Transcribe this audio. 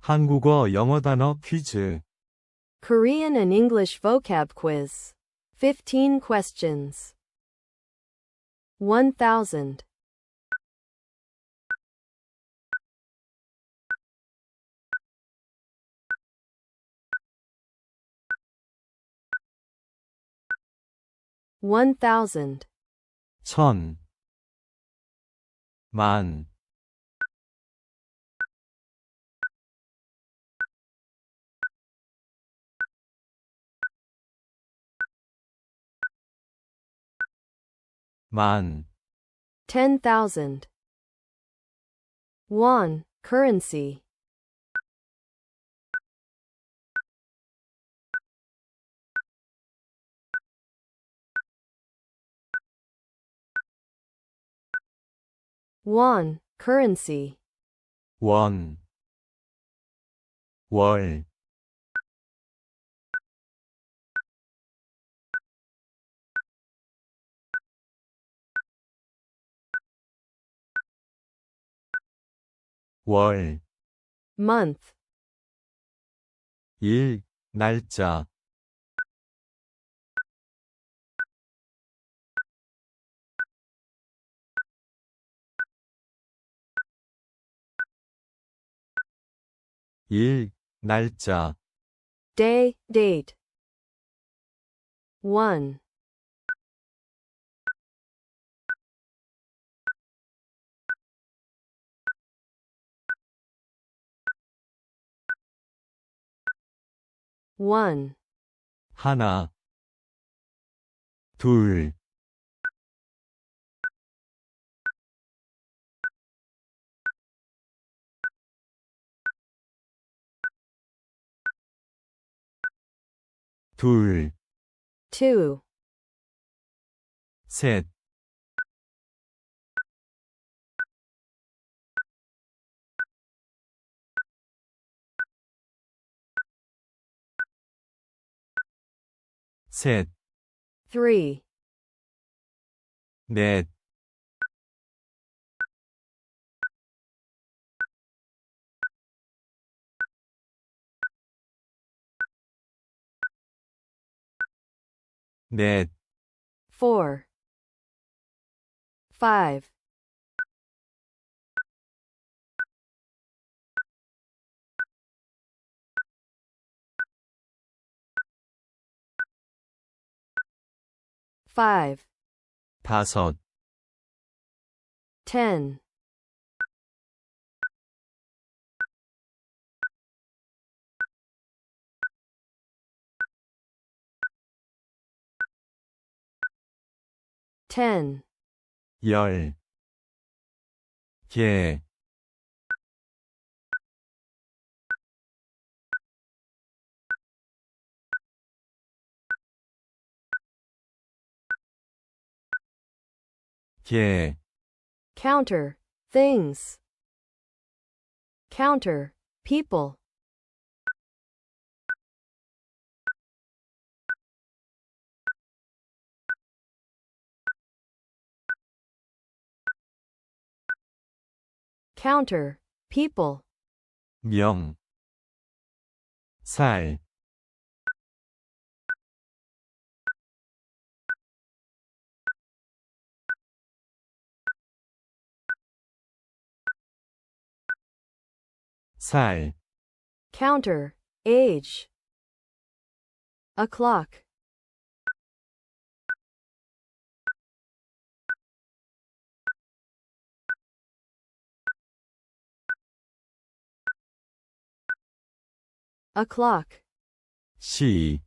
한국어 영어 단어 퀴즈. Korean and English vocab quiz. 15 questions. 1000. 1000. 천, 만, 만, 10,000. Won, currency. Won, currency. 원, 월, 월, Month. 일, 날짜, 일, 날짜, Day, date. 1. One. 하나, 둘, 둘, 2. 셋, 셋, 3. 넷, 넷, 4. 5. 5. 다섯, 10. 10. 열, 개, 개, Counter. Things. Counter. People. Counter. People. 명, 살, 살, Counter. Age. A clock. A clock. 시,